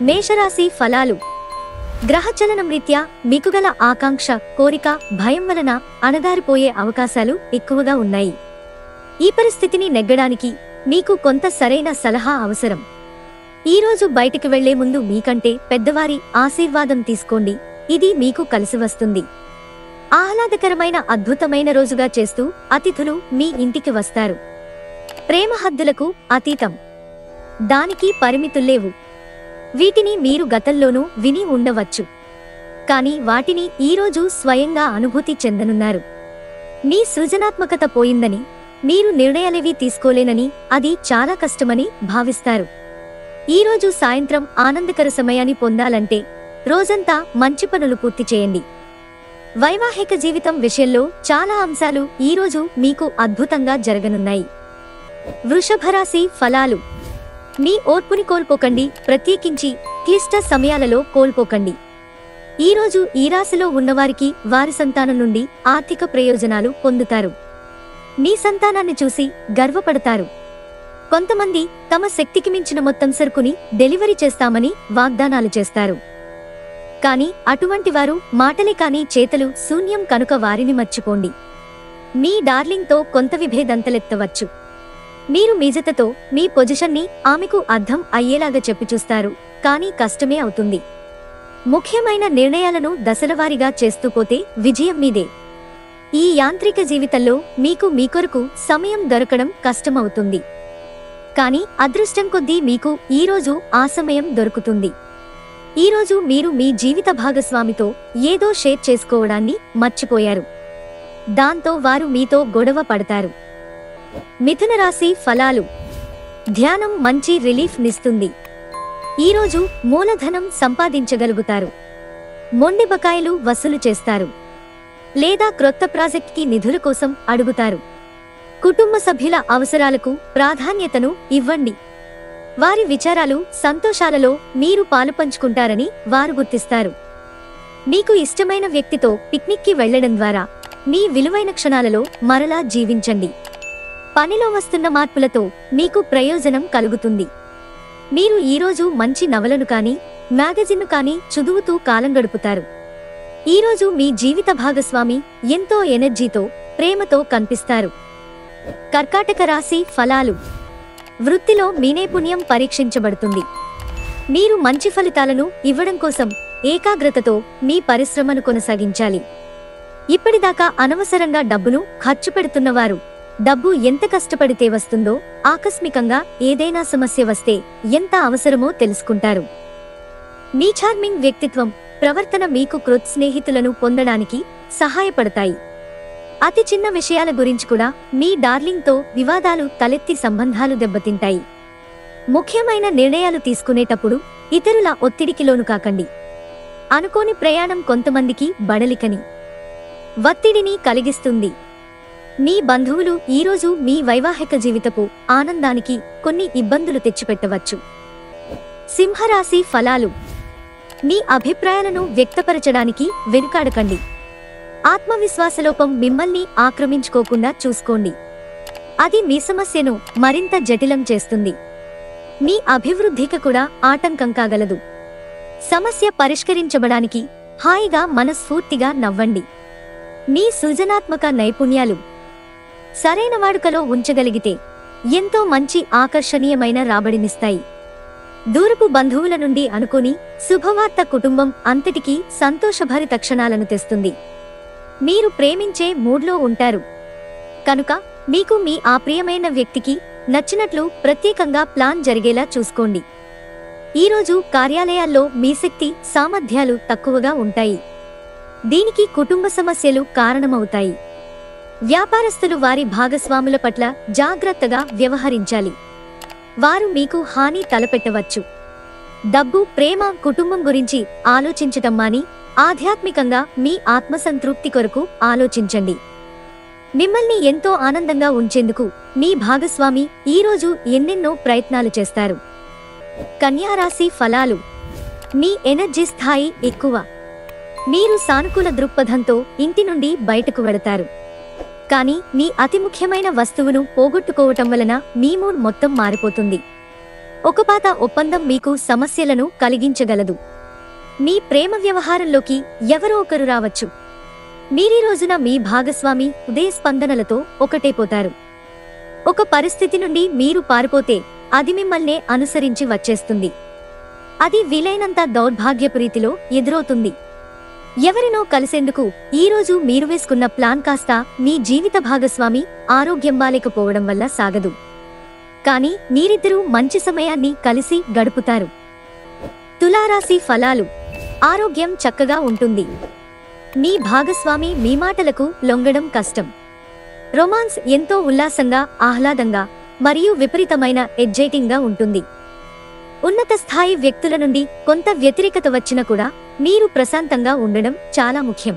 మేషరాశి ఫలాలు. గ్రహచలనం రీత్యా మీకుగల ఆకాంక్ష, కోరిక, భయం వలన అణగారిపోయే అవకాశాలు ఎక్కువగా ఉన్నాయి. ఈ పరిస్థితిని నెగ్గడానికి మీకు కొంత సరైన సలహా అవసరం. ఈరోజు బయటికి వెళ్లే ముందు మీకంటే పెద్దవారి ఆశీర్వాదం తీసుకోండి. ఇది మీకు కలిసి వస్తుంది. ఆహ్లాదకరమైన అద్భుతమైన రోజుగా చేస్తూ అతిథులు మీ ఇంటికి వస్తారు. ప్రేమ హద్దులకు అతీతం. దానికి పరిమితుల్లేవు. వీటిని మీరు గతంలోనూ విని ఉండవచ్చు. కానీ వాటిని ఈరోజు స్వయంగా అనుభూతి చెందనున్నారు. మీ సృజనాత్మకత పోయిందని, మీరు నిర్ణయాలేవీ తీసుకోలేనని, అది చాలా కష్టమని భావిస్తారు. ఈరోజు సాయంత్రం ఆనందకర సమయాన్ని పొందాలంటే రోజంతా మంచి పనులు పూర్తి చేయండి. వైవాహిక జీవితం విషయంలో చాలా అంశాలు ఈరోజు మీకు అద్భుతంగా జరగనున్నాయి. వృషభరాశి ఫలాలు. మీ ఓర్పుని కోల్పోకండి, ప్రత్యేకించి క్లిష్ట సమయాలలో కోల్పోకండి. ఈరోజు ఈ రాశిలో ఉన్నవారికి వారి సంతానం నుండి ఆర్థిక ప్రయోజనాలు పొందుతారు. మీ సంతానాన్ని చూసి గర్వపడతారు. కొంతమంది తమ శక్తికి మించిన మొత్తం సరుకుని డెలివరీ చేస్తామని వాగ్దానాలు చేస్తారు. కానీ అటువంటి వారు మాటలే కాని చేతలు శూన్యం కనుక వారిని మర్చిపోండి. మీ డార్లింగ్తో కొంత విభేదంతలెత్తవచ్చు. మీరు మీజతతో మీ పొజిషన్ని ఆమెకు అర్థం అయ్యేలాగా చెప్పి చూస్తారు, కానీ కష్టమే అవుతుంది. ముఖ్యమైన నిర్ణయాలను దశలవారీగా చేస్తూ పోతే విజయం మీదే. ఈ యాంత్రిక జీవితంలో మీకు మీ కొరకు సమయం దొరకడం కష్టమవుతుంది. కానీ అదృష్టం కొద్దీ మీకు ఈరోజు ఆ సమయం దొరుకుతుంది. ఈరోజు మీరు మీ జీవిత భాగస్వామితో ఏదో షేర్ చేసుకోవడాన్ని మర్చిపోయారు. దాంతో వారు మీతో గొడవ పడతారు. మిథున రాశి ఫలాలు. ధ్యానం మంచి రిలీఫ్ నిస్తుంది. ఈరోజు మూలధనం సంపాదించగలుగుతారు. మొండి బకాయిలు వసూలు చేస్తారు. లేదా క్రొత్త ప్రాజెక్ట్కి నిధుల కోసం అడుగుతారు. కుటుంబ సభ్యుల అవసరాలకు ప్రాధాన్యతను ఇవ్వండి. వారి విచారాలు, సంతోషాలలో మీరు పాలుపంచుకుంటారని వారు గుర్తిస్తారు. మీకు ఇష్టమైన వ్యక్తితో పిక్నిక్కి వెళ్లడం ద్వారా మీ విలువైన క్షణాలలో మరలా జీవించండి. పనిలో వస్తున్న మార్పులతో మీకు ప్రయోజనం కలుగుతుంది. మీరు ఈరోజు మంచి నవలను కానీ, మ్యాగజిన్ను కానీ చదువుతూ కాలం గడుపుతారు. ఈరోజు మీ జీవిత భాగస్వామి ఎంతో ఎనర్జీతో, ప్రేమతో కనిపిస్తారు. కర్కాటక రాశి ఫలాలు. వృత్తిలో మీ నైపుణ్యం పరీక్షించబడుతుంది. మీరు మంచి ఫలితాలను ఇవ్వడం కోసం ఏకాగ్రతతో మీ పరిశ్రమను కొనసాగించాలి. ఇప్పటిదాకా అనవసరంగా డబ్బును ఖర్చు పెడుతున్నవారు, డబ్బు ఎంత కష్టపడితే వస్తుందో, ఆకస్మికంగా ఏదైనా సమస్య వస్తే ఎంత అవసరమో తెలుసుకుంటారు. మీ చార్మింగ్ వ్యక్తిత్వం, ప్రవర్తన మీకు క్రొత్త స్నేహితులను పొందడానికి సహాయపడతాయి. అతి చిన్న విషయాల గురించి కూడా మీ డార్లింగ్తో వివాదాలు తలెత్తి సంబంధాలు దెబ్బతింటాయి. ముఖ్యమైన నిర్ణయాలు తీసుకునేటప్పుడు ఇతరుల ఒత్తిడికి లోను కాకండి. అనుకోని ప్రయాణం కొంతమందికి బడలికని, ఒత్తిడిని కలిగిస్తుంది. మీ బంధువులు ఈరోజు మీ వైవాహిక జీవితపు ఆనందానికి కొన్ని ఇబ్బందులు తెచ్చిపెట్టవచ్చు. సింహరాశి ఫలాలు. మీ అభిప్రాయాలను వ్యక్తపరచడానికి వెనుకాడకండి. ఆత్మవిశ్వాసలోపం మిమ్మల్ని ఆక్రమించుకోకుండా చూసుకోండి. అది మీ సమస్యను మరింత జటిలం చేస్తుంది. మీ అభివృద్ధికి కూడా ఆటంకం కాగలదు. సమస్య పరిష్కరించబడానికి హాయిగా మనస్ఫూర్తిగా నవ్వండి. మీ సృజనాత్మక నైపుణ్యాలు సరైన వాడుకలో ఉంచగలిగితే ఎంతో మంచి ఆకర్షణీయమైన రాబడినిస్తాయి. దూరపు బంధువుల నుండి అనుకోని శుభవార్త కుటుంబం అంతటికీ సంతోషభరిత క్షణాలను తెస్తుంది. మీరు ప్రేమించే మూడ్లో ఉంటారు కనుక మీకు మీ ఆ ప్రియమైన వ్యక్తికి నచ్చినట్లు ప్రత్యేకంగా ప్లాన్ జరిగేలా చూసుకోండి. ఈరోజు కార్యాలయాల్లో మీ శక్తి, సామర్థ్యాలు తక్కువగా ఉంటాయి. దీనికి కుటుంబ సమస్యలు కారణమవుతాయి. వ్యాపారస్తులు వారి భాగస్వాముల పట్ల జాగ్రత్తగా వ్యవహరించాలి. వారు మీకు హాని తలపెట్టవచ్చు. డబ్బు, ప్రేమ, కుటుంబం గురించి ఆలోచించటం మాని ఆధ్యాత్మికంగా మీ ఆత్మసంతృప్తి కొరకు ఆలోచించండి. మిమ్మల్ని ఎంతో ఆనందంగా ఉంచేందుకు మీ భాగస్వామి ఈరోజు ఎన్నెన్నో ప్రయత్నాలు చేస్తారు. కన్యా రాశి ఫలాలు. మీ ఎనర్జీ స్థాయి ఎక్కువ. మీరు సానుకూల దృక్పథంతో ఇంటి నుండి బయటకు వెడతారు. కానీ మీ అతి ముఖ్యమైన వస్తువును పోగొట్టుకోవటం వలన మీ మూడ్ మొత్తం మారిపోతుంది. ఒక పాత ఒప్పందం మీకు సమస్యలను కలిగించగలదు. మీ ప్రేమ వ్యవహారంలోకి ఎవరో ఒకరు రావచ్చు. మీరీ రోజున మీ భాగస్వామి హృదయ స్పందనలతో ఒకటైపోతారు. ఒక పరిస్థితి నుండి మీరు పారిపోతే అది మిమ్మల్నే అనుసరించి వచ్చేస్తుంది. అది వీలైనంత దౌర్భాగ్యపు రీతిలో ఎదురవుతుంది. ఎవరినో కలిసేందుకు ఈరోజు మీరు వేసుకున్న ప్లాన్ కాస్త మీ జీవిత భాగస్వామి ఆరోగ్యం బాలేకపోవడం వల్ల సాగదు. కానీ మీరిద్దరూ మంచి సమయాన్ని కలిసి గడుపుతారు. తులారాశి ఫలాలు. ఆరోగ్యం చక్కగా ఉంటుంది. మీ భాగస్వామి మీ మాటలకు లొంగడం కష్టం. రొమాన్స్ ఎంతో ఉల్లాసంగా, ఆహ్లాదంగా మరియు విపరీతమైన ఎగ్జైటింగ్గా ఉంటుంది. ఉన్నత స్థాయి వ్యక్తుల నుండి కొంత వ్యతిరేకత వచ్చినా కూడా మీరు ప్రశాంతంగా ఉండడం చాలా ముఖ్యం.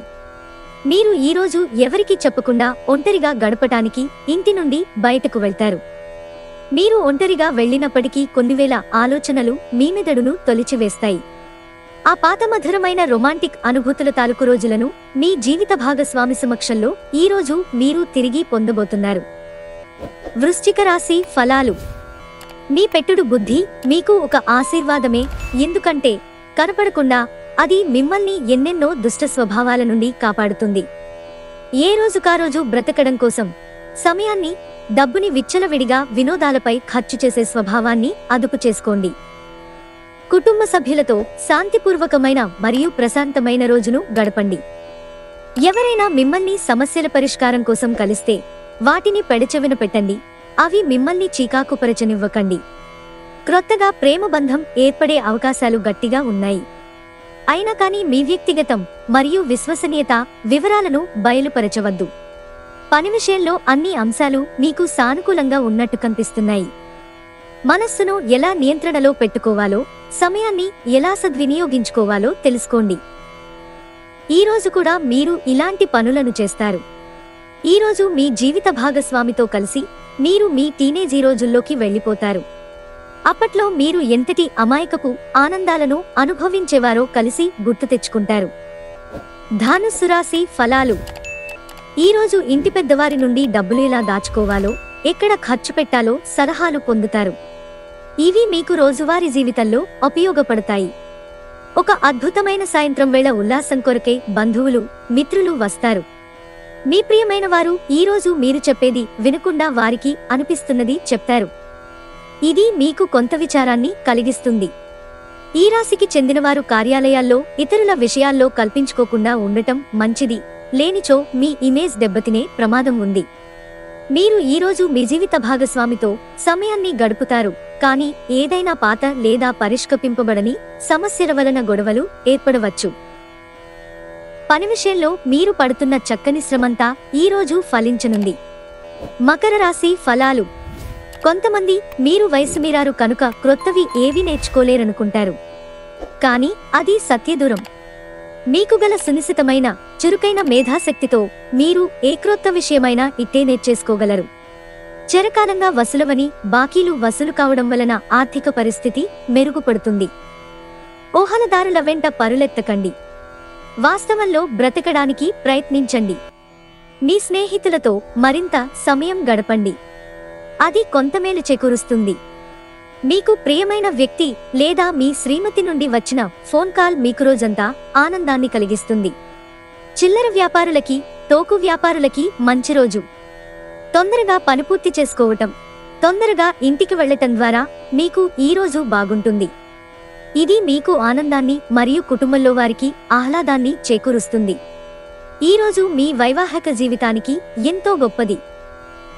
మీరు ఈరోజు ఎవరికీ చెప్పకుండా ఒంటరిగా గడపటానికి ఇంటి నుండి బయటకు వెళ్తారు. మీరు ఒంటరిగా వెళ్ళినప్పటికీ కొన్నివేల ఆలోచనలు మీ మెదడును తొలిచివేస్తాయి. ఆ పాత మధురమైన రొమాంటిక్ అనుభూతుల తాలూకు రోజులను మీ జీవిత భాగస్వామి సమక్షంలో ఈరోజు మీరు తిరిగి పొందబోతున్నారు. వృశ్చిక రాశి ఫలాలు. మీ పెట్టుడు బుద్ధి మీకు ఒక ఆశీర్వాదమే. ఎందుకంటే కనపడకుండా అది మిమ్మల్ని ఎన్నెన్నో దుష్ట స్వభావాల నుండి కాపాడుతుంది. ఏ రోజుకారోజు బ్రతకడం కోసం సమయాన్ని, డబ్బుని విచ్చలవిడిగా వినోదాలపై ఖర్చు చేసే స్వభావాన్ని అదుపు చేసుకోండి. కుటుంబ సభ్యులతో శాంతిపూర్వకమైన మరియు ప్రశాంతమైన రోజును గడపండి. ఎవరైనా మిమ్మల్ని సమస్యల పరిష్కారం కోసం కలిస్తే వాటిని పెడచెవిన పెట్టండి. అవి మిమ్మల్ని చీకాకుపరచనివ్వకండి. క్రొత్తగా ప్రేమ బంధం ఏర్పడే అవకాశాలు గట్టిగా ఉన్నాయి. అయినా కానీ మీ వ్యక్తిగతం మరియు విశ్వసనీయత వివరాలను బయలుపరచవద్దు. పని విషయంలో అన్ని అంశాలు మీకు సానుకూలంగా ఉన్నట్టు కనిపిస్తున్నాయి. మనస్సును ఎలా నియంత్రణలో పెట్టుకోవాలో, సమయాన్ని ఎలా సద్వినియోగించుకోవాలో తెలుసుకోండి. ఈరోజు కూడా మీరు ఇలాంటి పనులను చేస్తారు. ఈరోజు మీ జీవిత భాగస్వామితో కలిసి మీరు మీ టీనేజీ రోజుల్లోకి వెళ్ళిపోతారు. అప్పట్లో మీరు ఎంతటి అమాయకపు ఆనందాలను అనుభవించేవారో కలిసి గుర్తు తెచ్చుకుంటారు. ధనుస్సు రాశి ఫలాలు. ఈరోజు ఇంటి పెద్దవారి నుండి డబ్బులు ఎలా దాచుకోవాలో, ఎక్కడ ఖర్చు పెట్టాలో సలహాలు పొందుతారు. ఇవి మీకు రోజువారీ జీవితంలో ఉపయోగపడతాయి. ఒక అద్భుతమైన సాయంత్రం వేళ ఉల్లాసం కొరకే బంధువులు, మిత్రులు వస్తారు. మీ ప్రియమైన వారు ఈరోజు మీరు చెప్పేది వినకుండా వారికి అనిపిస్తున్నది చెప్తారు. ఇది మీకు కొంత విచారాన్ని కలిగిస్తుంది. ఈ రాశికి చెందినవారు కార్యాలయాల్లో ఇతరుల విషయాల్లో కల్పించుకోకుండా ఉండటం మంచిది. లేనిచో మీ ఇమేజ్ దెబ్బతినే ప్రమాదం ఉంది. మీరు ఈరోజు మీ జీవిత భాగస్వామితో సమయాన్ని గడుపుతారు. కానీ ఏదైనా పాత లేదా పరిష్కరింపబడని సమస్యల వలన గొడవలు ఏర్పడవచ్చు. పని విషయంలో మీరు పడుతున్న చక్కని శ్రమంతా ఈరోజు ఫలించనుంది. మకర రాశి ఫలాలు. కొంతమంది మీరు వయసు మీరారు కనుక క్రొత్తవి ఏవీ నేర్చుకోలేరనుకుంటారు. కానీ అది సత్యదూరం. మీకు గల సునిశితమైన, చురుకైన మేధాశక్తితో మీరు ఏ క్రొత్త విషయమైనా ఇట్టే నేర్చేసుకోగలరు. చిరకాలంగా వసూలవని బాకీలు వసూలు కావడం వలన ఆర్థిక పరిస్థితి మెరుగుపడుతుంది. ఊహలదారుల వెంట పరులెత్తకండి. వాస్తవంలో బ్రతకడానికి ప్రయత్నించండి. మీ స్నేహితులతో మరింత సమయం గడపండి. అది కొంతమేలు చేకూరుస్తుంది. మీకు ప్రియమైన వ్యక్తి లేదా మీ శ్రీమతి నుండి వచ్చిన ఫోన్ కాల్ మీకు రోజంతా ఆనందాన్ని కలిగిస్తుంది. చిల్లర వ్యాపారులకి, తోకు వ్యాపారులకి మంచి రోజు. తొందరగా పని పూర్తి చేసుకోవటం, తొందరగా ఇంటికి వెళ్లటం ద్వారా మీకు ఈ రోజు బాగుంటుంది. ఇది మీకు ఆనందాన్ని మరియు కుటుంబంలో వారికి ఆహ్లాదాన్ని చేకూరుస్తుంది. ఈరోజు మీ వైవాహిక జీవితానికి ఎంతో గొప్పది.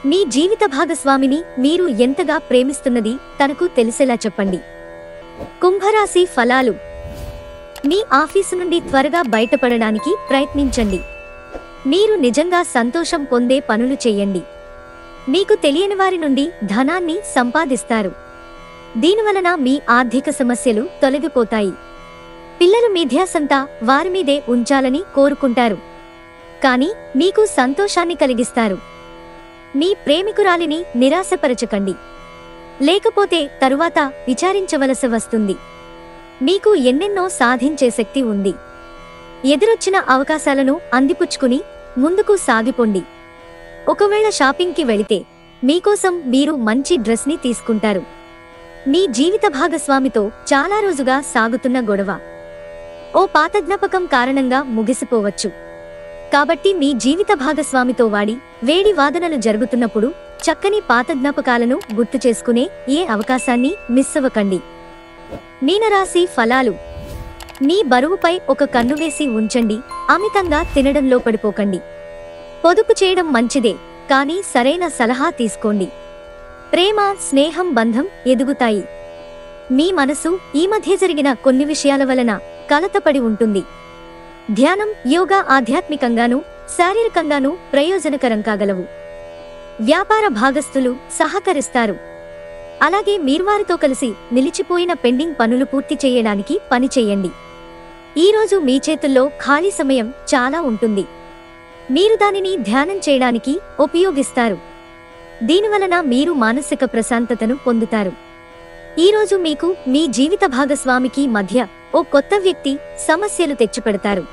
మీ జీవిత భాగస్వామిని మీరు ఎంతగా ప్రేమిస్తున్నది తనకు తెలిసేలా చెప్పండి. కుంభరాశి ఫలాలు. మీ ఆఫీసు నుండి త్వరగా బయటపడడానికి ప్రయత్నించండి. మీరు నిజంగా సంతోషం పొందే పనులు చేయండి. మీకు తెలియని వారి నుండి ధనాన్ని సంపాదిస్తారు. దీనివలన మీ ఆర్థిక సమస్యలు తొలగిపోతాయి. పిల్లలు మీ ధ్యాసంతా వారి మీదే ఉంచాలని కోరుకుంటారు. కానీ మీకు సంతోషాన్ని కలిగిస్తారు. మీ ప్రేమికురాలిని నిరాశపరచకండి, లేకపోతే తరువాత విచారించవలసి వస్తుంది. మీకు ఎన్నెన్నో సాధించే శక్తి ఉంది. ఎదురొచ్చిన అవకాశాలను అందిపుచ్చుకుని ముందుకు సాగిపోండి. ఒకవేళ షాపింగ్కి వెళితే మీకోసం మీరు మంచి డ్రెస్ని తీసుకుంటారు. మీ జీవిత భాగస్వామితో చాలా రోజుగా సాగుతున్న గొడవ ఓ పాత జ్ఞాపకం కారణంగా ముగిసిపోవచ్చు. కాబట్టి మీ జీవిత భాగస్వామితో వేడి వాదనలు జరుగుతున్నప్పుడు చక్కని పాత జ్ఞాపకాలను గుర్తు చేసుకునే ఏ అవకాశాన్ని మిస్ అవ్వకండి. మీనరాశి ఫలాలు. మీ బరువుపై ఒక కన్ను వేసి ఉంచండి. అమితంగా తినడంలో పడిపోకండి. పొదుపు చేయడం మంచిదే, కానీ సరైన సలహా తీసుకోండి. ప్రేమ, స్నేహం, బంధం ఎదుగుతాయి. మీ మనసు ఈ మధ్య జరిగిన కొన్ని విషయాల వలన కలతపడి ఉంటుంది. ధ్యానం, యోగా ఆధ్యాత్మికంగానూ శారీరకంగానూ ప్రయోజనకరం కాగలవు. వ్యాపార భాగస్థులు సహకరిస్తారు. అలాగే మీరు వారితో కలిసి నిలిచిపోయిన పెండింగ్ పనులు పూర్తి చేయడానికి పని చేయండి. ఈరోజు మీ చేతుల్లో ఖాళీ సమయం చాలా ఉంటుంది. మీరు దానిని ధ్యానం చేయడానికి ఉపయోగిస్తారు. దీనివలన మీరు మానసిక ప్రశాంతతను పొందుతారు. ఈరోజు మీకు మీ జీవిత భాగస్వామికి మధ్య ఓ కొత్త వ్యక్తి సమస్యలు తెచ్చిపెడతారు.